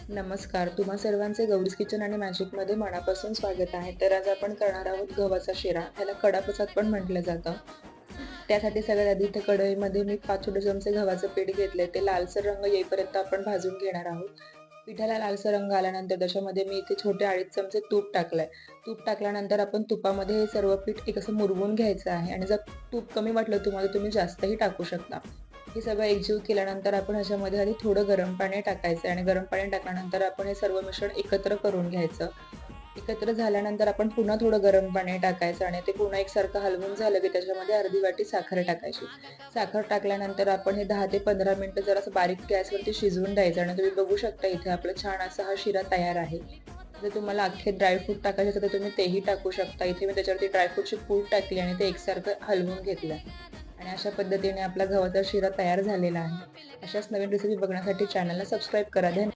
नमस्कार. तुम्हा सर्वांचे गौरीज किचन आणि मॅजिकमध्ये मनापासून स्वागत आहे. तर आज आपण करणार आहोत गव्हाचा शिरा. ह्याला कडाप्रसाद पण म्हटलं जातं. त्यासाठी सगळ्यात आधी इथे कढईमध्ये मी 5 छोटे चमचे गव्हाचं पीठ घेतलंय. ते लालसर रंग येईपर्यंत आपण भाजून घेणार आहोत. पिठाला लालसर रंग आल्यानंतर त्याच्यामध्ये मी इथे छोटे 2.5 चमचे तूप टाकलंय. तूप टाकल्यानंतर आपण तुपामध्ये हे सर्व पीठ एक असं मुरवून घ्यायचं आहे आणि जर तूप कमी वाटलं तुम्हाला तुम्ही जास्तही टाकू शकता. हे सगळं एकजीव केल्यानंतर आपण ह्याच्यामध्ये आधी थोडं गरम पाणी टाकायचं आणि गरम पाणी टाकल्यानंतर आपण हे सर्व मिश्रण एकत्र करून घ्यायचं. एकत्र झाल्यानंतर आपण पुन्हा थोडं गरम पाणी टाकायचं आणि ते पुन्हा एकसारखं हलवून झालं की त्याच्यामध्ये अर्धी वाटी साखर टाकायची. साखर टाकल्यानंतर आपण हे 10 ते 15 मिनिटं जरासं बारीक गॅसवरती शिजवून द्यायचं आणि तुम्ही बघू शकता इथे आपला छान असा हा शिरा तयार आहे. जर तुम्हाला अख्खे ड्रायफ्रूट टाकायचे असेल तर तुम्ही तेही टाकू शकता. इथे मी त्याच्यावरती ड्रायफ्रूटची पूड टाकली आणि ते एकसारखं हलवून घेतलं. आणि अशा पद्धतीने आपला गव्हाचा शिरा तयार झालेला आहे. अशाच नवीन रेसिपी बघण्यासाठी चॅनलला सबस्क्राईब करा.